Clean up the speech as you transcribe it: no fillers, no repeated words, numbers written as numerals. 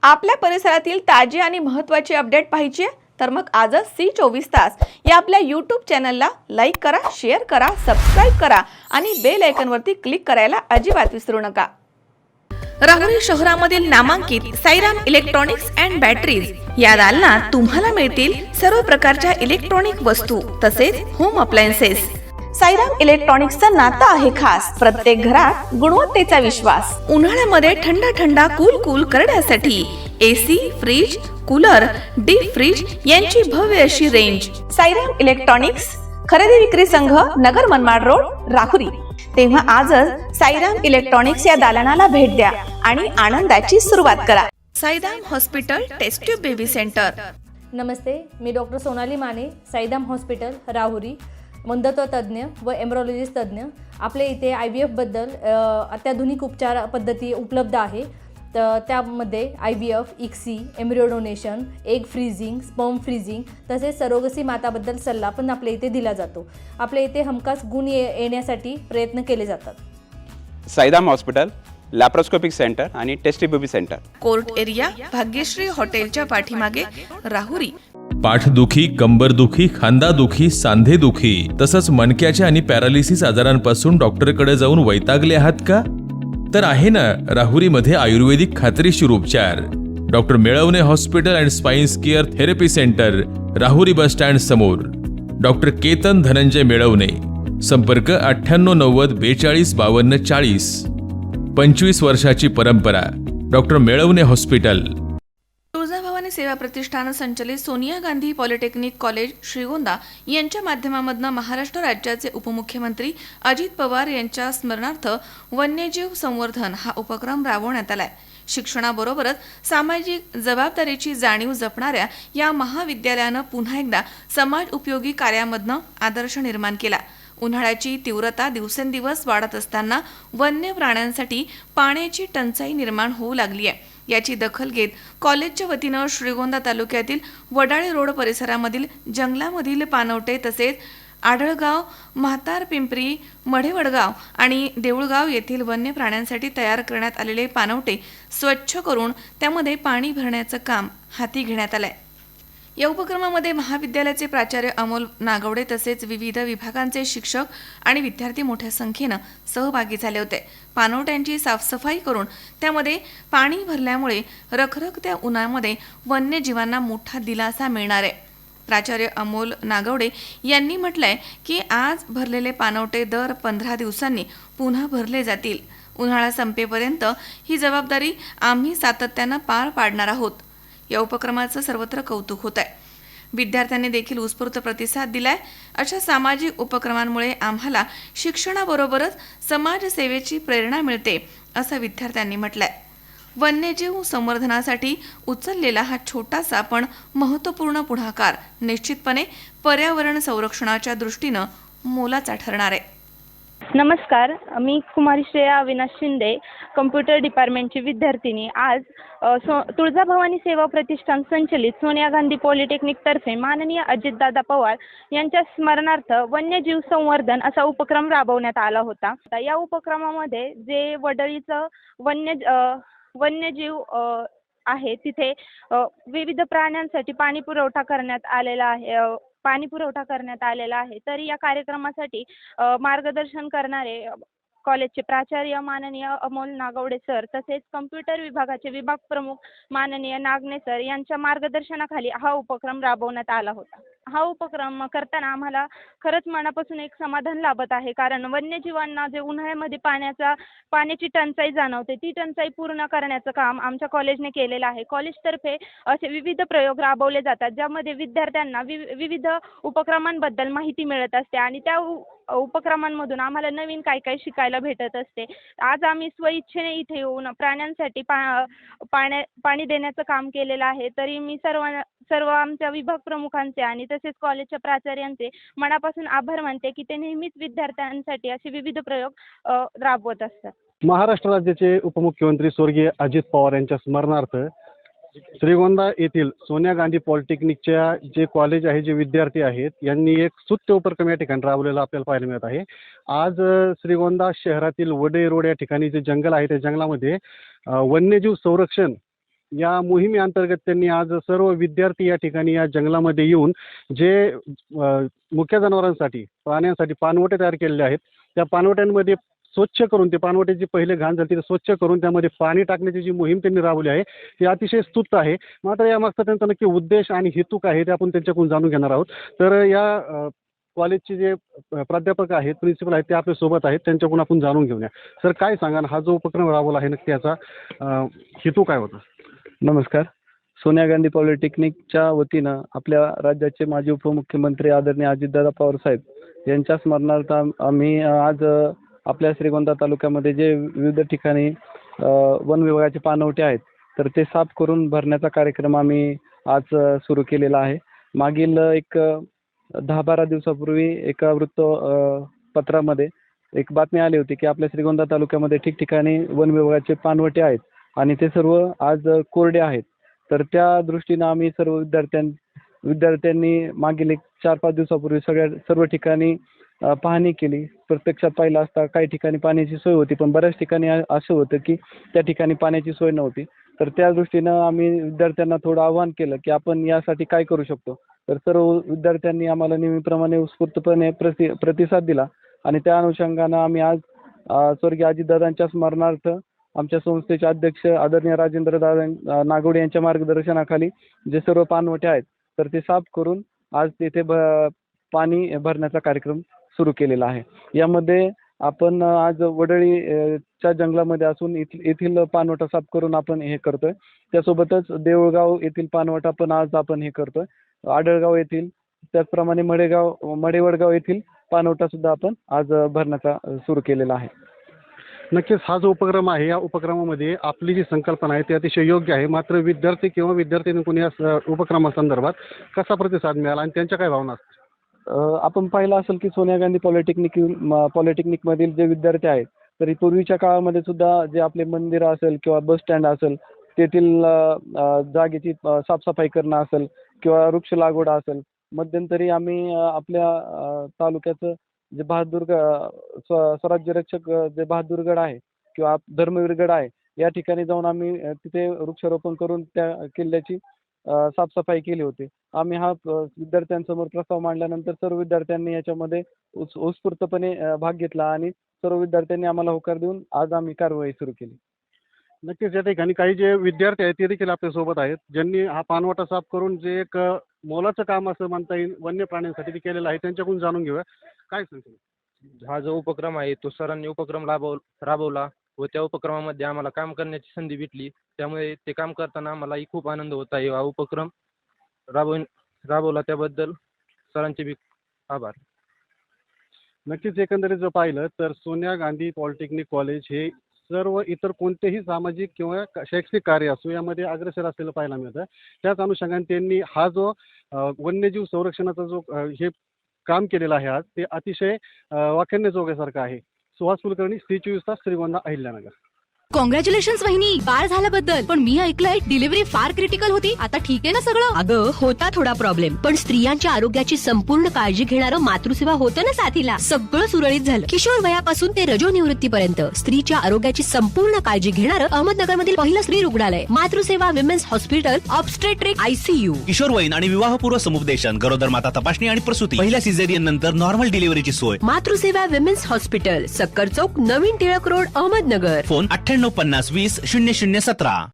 आपल्या परिसरातील ताजी आणि महत्त्वाची अपडेट पाहिजे आहे तर मग आजच C24 तास या आपल्या YouTube चॅनलला लाईक करा, शेअर करा, सबस्क्राइब करा आणि बेल आयकॉनवरती क्लिक करायला अजिबात विसरू नका। राहुरी शहरामधील नामांकित साईराम इलेक्ट्रॉनिक्स अँड बॅटरीज या दालनात तुम्हाला मिळतील सर्व प्रकारच्या इलेक्ट्रॉनिक वस्तू तसेच होम अप्लायन्सेस। साईराम इलेक्ट्रॉनिक्सचं नातं आहे खास, प्रत्येक घरात गुणवत्तेचा विश्वास। उन्हाळ्यामध्ये थंड कूल करण्यासाठी AC, fridge, cooler, deep freeze यांची भव्य अशी रेंज। साईराम इलेक्ट्रॉनिक्स खरेदी विक्री संघ, नगर मनमाड रोड, राहुरी। तेव्हा आजच साईराम इलेक्ट्रॉनिक्स या दालनाला भेट द्या आणि आनंदाची सुरुवात करा। Sairam hospital test tube baby centre. नमस्ते, मी डॉक्टर सोनाली माने, साईराम हॉस्पिटल राहुरी, वंध्यत्व तज्ज्ञ व एम्ब्रॉलॉजिस्ट तज्ज्ञ। आपल्या इथे IVF बद्दल अत्याधुनिक उपचार पद्धती उपलब्ध आहे। तर त्यामध्ये IVF, ICSI, embryo donation, egg freezing, sperm freezing तसेच सरोगसी माताबद्दल सल्ला पण आपल्या इथे दिला जातो। आपल्या इथे हमखास गुण येण्यासाठी प्रयत्न केले जातात। साईराम हॉस्पिटल लॅप्रोस्कोपिक सेंटर आणि test baby centre, court area, Bhagyashree हॉटेलच्या पाठीमागे, राहुरी। पाठदुखी, कंबरदुखी, खांदादुखी, सांधेदुखी तसंच मणक्याच्या आणि पॅरालिसिस आजारांपासून डॉक्टरकडे जाऊन वैतागले आहात का? तर आहे ना राहुरीमध्ये आयुर्वेदिक खात्रीशीर उपचार। Doctor Melavane hospital and spine care therapy centre, Rahuri bus stand समोर। डॉक्टर केतन धनंजय मेळवणे, संपर्क 9890 42 52 40। 25 वर्षाची परंपरा, डॉक्टर मेळवणे हॉस्पिटल। तुळजाभवानी सेवा प्रतिष्ठान संचलित सोनिया गांधी पॉलिटेक्निक कॉलेज श्रीगोंदा यांच्या माध्यमामधून महाराष्ट्र राज्याचे उपमुख्यमंत्री अजित पवार यांच्या स्मरणार्थ वन्यजीव संवर्धन हा उपक्रम राबवण्यात आलाय। शिक्षणाबरोबरच सामाजिक जबाबदारीची जाणीव जपणाऱ्या या महाविद्यालयानं पुन्हा एकदा समाज उपयोगी कार्यामधनं आदर्श निर्माण केला। उन्हाळ्याची तीव्रता दिवसेंदिवस वाढत असताना वन्य प्राण्यांसाठी पाण्याची टंचाई निर्माण होऊ लागली आहे। याची दखल घेत कॉलेजच्या वतीनं श्रीगोंदा तालुक्यातील वडाळे रोड परिसरामधील जंगलामधील पानवटे तसेच आढळगाव, म्हातारपिंपरी, मढेवडगाव आणि देऊळगाव येथील वन्य प्राण्यांसाठी तयार करण्यात आलेले पानवटे स्वच्छ करून त्यामध्ये पाणी भरण्याचं काम हाती घेण्यात आलंय। या उपक्रमामध्ये महाविद्यालयाचे प्राचार्य अमोल नागवडे तसेच विविध विभागांचे शिक्षक आणि विद्यार्थी मोठ्या संख्येनं सहभागी झाले होते। पानवट्यांची साफसफाई करून त्यामध्ये पाणी भरल्यामुळे रखरखत्या उन्हामध्ये वन्यजीवांना मोठा दिलासा मिळणार आहे। प्राचार्य अमोल नागवडे यांनी म्हटलंय की आज भरलेले पानवटे दर 15 दिवसांनी पुन्हा भरले जातील। उन्हाळा संपेपर्यंत ही जबाबदारी आम्ही सातत्यानं पार पाडणार आहोत। या उपक्रमाचं सर्वत्र कौतुक होत आहे। विद्यार्थ्यांनी देखील उत्स्फूर्त प्रतिसाद दिलाय। अशा सामाजिक उपक्रमांमुळे आम्हाला शिक्षणाबरोबरच समाजसेवेची प्रेरणा मिळते असं विद्यार्थ्यांनी म्हटलंय। वन्यजीव संवर्धनासाठी उचललेला हा छोटासा पण महत्त्वपूर्ण पुढाकार निश्चितपणे पर्यावरण संरक्षणाच्या दृष्टीनं मोलाचा ठरणार आहे। नमस्कार, मी कुमारी श्रेया अविनाश शिंदे, कम्प्युटर डिपार्टमेंटची विद्यार्थिनी। आज तुळजाभवानी सेवा प्रतिष्ठान संचलित सोनिया गांधी पॉलिटेक्निक तर्फे माननीय अजितदादा पवार यांच्या स्मरणार्थ वन्यजीव संवर्धन असा उपक्रम राबवण्यात आला होता। या उपक्रमामध्ये जे वडळीचं वन्यजीव आहे तिथे विविध प्राण्यांसाठी पाणी पुरवठा करण्यात आलेला आहे। तर या कार्यक्रमासाठी मार्गदर्शन करणारे कॉलेजचे प्राचार्य माननीय अमोल नागवडे सर तसेच कम्प्युटर विभागाचे विभाग प्रमुख माननीय नागने सर यांच्या मार्गदर्शनाखाली हा उपक्रम राबवण्यात आला होता। हा उपक्रम करताना आम्हाला खरंच मनापासून एक समाधान लाभत आहे, कारण वन्यजीवांना जे उन्हाळ्यामध्ये पाण्याची टंचाई जाणवते ती टंचाई पूर्ण करण्याचं काम आमच्या कॉलेजने केलेलं आहे। कॉलेजतर्फे असे विविध प्रयोग राबवले जातात ज्यामध्ये विद्यार्थ्यांना विविध उपक्रमांबद्दल माहिती मिळत असते आणि त्या उपक्रमांमधून आम्हाला नवीन काय शिकायला भेटत असते। आज आम्ही स्वइच्छेने इथे येऊन प्राण्यांसाठी पाणी देण्याचं काम केलेलं आहे। तरी मी सर्व आमच्या विभाग प्रमुखांचे आणि तसेच कॉलेजच्या प्राचार्यांचे मनापासून आभार मानते की ते नेहमीच विद्यार्थ्यांसाठी असे विविध प्रयोग राबवत असतात। महाराष्ट्र राज्याचे उपमुख्यमंत्री स्वर्गीय अजित पवार यांच्या स्मरणार्थ श्रीगोंदा येथील सोनिया गांधी पॉलिटेक्निकच्या जे कॉलेज आहे, जे विद्यार्थी आहेत, यांनी एक स्तुत्य उपक्रम या ठिकाणी राबवलेला आपल्याला पाहायला मिळत आहे। आज श्रीगोंदा शहरातील वडे रोड या ठिकाणी जे जंगल आहे त्या जंगलामध्ये वन्यजीव संरक्षण या मोहिमेअंतर्गत त्यांनी आज सर्व विद्यार्थी या ठिकाणी या जंगलामध्ये येऊन जे मुख्य जनावरांसाठी प्राण्यांसाठी पाणवटे तयार केलेले आहेत, त्या पाणवट्यांमध्ये स्वच्छ करून ते पाणवट्याची पहिले घाण झाली ते स्वच्छ करून त्यामध्ये पाणी टाकण्याची जी मोहीम त्यांनी राबवली आहे ती अतिशय स्तुत्य आहे. मात्र यामागचा त्यांचा नक्की उद्देश आणि हेतू काय आहे ते आपण त्यांच्याकडून जाणून घेणार आहोत. तर या कॉलेजचे जे प्राध्यापक आहेत, प्रिन्सिपल आहेत, ते आपल्या सोबत आहेत, त्यांच्याकडून आपण जाणून घेऊया. सर, काय सांगा, हा जो उपक्रम राबवला आहे नक्की याचा हेतू काय होता? नमस्कार. सोनिया गांधी पॉलिटेक्निकच्या वतीनं आपल्या राज्याचे माजी उपमुख्यमंत्री आदरणीय अजितदादा पवार साहेब यांच्या स्मरणार्थ आम्ही आज आपल्या श्रीगोंदा तालुक्यामध्ये जे विविध ठिकाणी वन विभागाचे पाणवठे आहेत तर ते साफ करून भरण्याचा कार्यक्रम आम्ही आज सुरू केलेला आहे. मागील एक 10-12 दिवसापूर्वी एका वृत्तपत्रामध्ये एक बातमी आली होती की आपल्या श्रीगोंदा तालुक्यामध्ये ठिकठिकाणी वन विभागाचे पाणवठे आहेत आणि ते सर्व आज कोरडे आहेत. तर त्या दृष्टीनं आम्ही सर्व विद्यार्थ्यांनी मागील एक 4-5 दिवसापूर्वी सर्व ठिकाणी पाहणी केली. प्रत्यक्षात पाहिलं असता काही ठिकाणी पाण्याची सोय होती, पण बऱ्याच ठिकाणी असं होतं की त्या ठिकाणी पाण्याची सोय नव्हती. तर त्या दृष्टीनं आम्ही विद्यार्थ्यांना थोडं आव्हान केलं की आपण यासाठी काय करू शकतो. तर सर्व विद्यार्थ्यांनी आम्हाला नेहमीप्रमाणे उत्स्फूर्तपणे प्रतिसाद दिला आणि त्या अनुषंगानं आम्ही आज स्वर्गीय अजितदादांच्या स्मरणार्थ आमच्या संस्थेचे अध्यक्ष आदरणीय राजेंद्रदादा नागवडे यांच्या मार्गदर्शनाखाली जे सर्व पाणवठे आहेत तर ते साफ करून आज तिथे पाणी भरण्याचा कार्यक्रम सुरू केलेला आहे. यामध्ये आपण आज वडळीच्या जंगलामध्ये असून येथील पाणवठा साफ करून आपण हे करतोय. त्यासोबतच देऊळगाव येथील पाणवठा पण आज आपण हे करतोय. आडळगाव येथील, त्याचप्रमाणे मडेवडगाव येथील पाणवठा सुद्धा आपण आज भरण्याचा सुरू केलेला आहे. नक्कीच हा जो उपक्रम आहे या उपक्रमामध्ये आपली जी संकल्पना आहे ती अतिशय योग्य आहे. मात्र विद्यार्थी किंवा विद्यार्थ्यांनी कोणी या उपक्रमासंदर्भात कसा प्रतिसाद मिळाला आणि त्यांच्या काय भावना असतात? आपण पाहिलं असेल की सोनिया गांधी पॉलिटेक्निकमधील जे विद्यार्थी आहेत तरी पूर्वीच्या काळामध्ये सुद्धा जे आपले मंदिरं असेल किंवा बस स्टँड असेल तेथील जागेची साफसफाई करणं असेल किंवा वृक्ष लागवड असेल. मध्यंतरी आम्ही आपल्या तालुक्याचं जे स्वराज्यरक्षक जे बहादूरगड आहे किंवा धर्मवीरगड आहे या ठिकाणी जाऊन आम्ही तिथे वृक्षारोपण करून त्या किल्ल्याची साफसफाई केली होती. आम्ही हा विद्यार्थ्यांसमोर प्रस्ताव मांडल्यानंतर सर्व विद्यार्थ्यांनी याच्यामध्ये उत्स्फूर्तपणे भाग घेतला आणि सर्व विद्यार्थ्यांनी आम्हाला होकार देऊन आज आम्ही कारवाई सुरू केली. नक्कीच या ठिकाणी काही जे विद्यार्थी आहेत ते देखील आपल्यासोबत आहेत, ज्यांनी हा पाणवठा साफ करून जे एक मोलाचं काम असं म्हणता येईल वन्य प्राण्यांसाठी ते केलेलं आहे. त्यांच्याकडून जाणून घेऊया, काय सांगतील? हा जो उपक्रम आहे तो सरांनी उपक्रम राबवला व त्या उपक्रमामध्ये आम्हाला काम करण्याची संधी भेटली. त्यामुळे ते काम करताना आम्हालाही खूप आनंद होत आहे. हा उपक्रम राबवला त्याबद्दल सरांचे बी आभार. नक्कीच एकंदरीत जर पाहिलं तर सोनिया गांधी पॉलिटेक्निक कॉलेज हे सर्व इतर कोणतेही सामाजिक किंवा शैक्षणिक कार्य असो यामध्ये अग्रेसर असलेलं पाहायला मिळतं. त्याच अनुषंगाने त्यांनी हा जो वन्यजीव संरक्षणाचा जो हे काम केलेलं आहे आज ते अतिशय वाखाणण्याजोग्यासारखं आहे. सुहास कुलकर्णी, स्त्री 24 तास, श्रीगोंदा, अहिल्यानगर. कॉंग्रॅच्युलेशन्स वहिनी, बाळ झाल्याबद्दल. पण मी ऐकलंय डिलिव्हरी फार क्रिटिकल होती. आता ठीक आहे ना सगळं? अगं होता थोडा प्रॉब्लेम, पण स्त्रियांच्या आरोग्याची संपूर्ण काळजी घेणारं मातृसेवा होतं ना साथीला. सगळं सुरळीत झालं. किशोर वयापासून ते रजोनिवृत्तीपर्यंत स्त्रीच्या आरोग्याची संपूर्ण काळजी घेणारं अहमदनगरमधील पहिलं स्त्री रुग्णालय Matruseva women's hospital, obstetric ICU. किशोरवयीन आणि विवाहपूर्व समुपदेशन, गरोदर माता तपासणी आणि प्रसूती, पहिल्या सिझेरियन नंतर नॉर्मल डिलिव्हरीची सोय. मातृसेवा विमेन्स हॉस्पिटल, सक्कर चौक, नवीन टिळक रोड, अहमदनगर. फोन 9850 20 0017.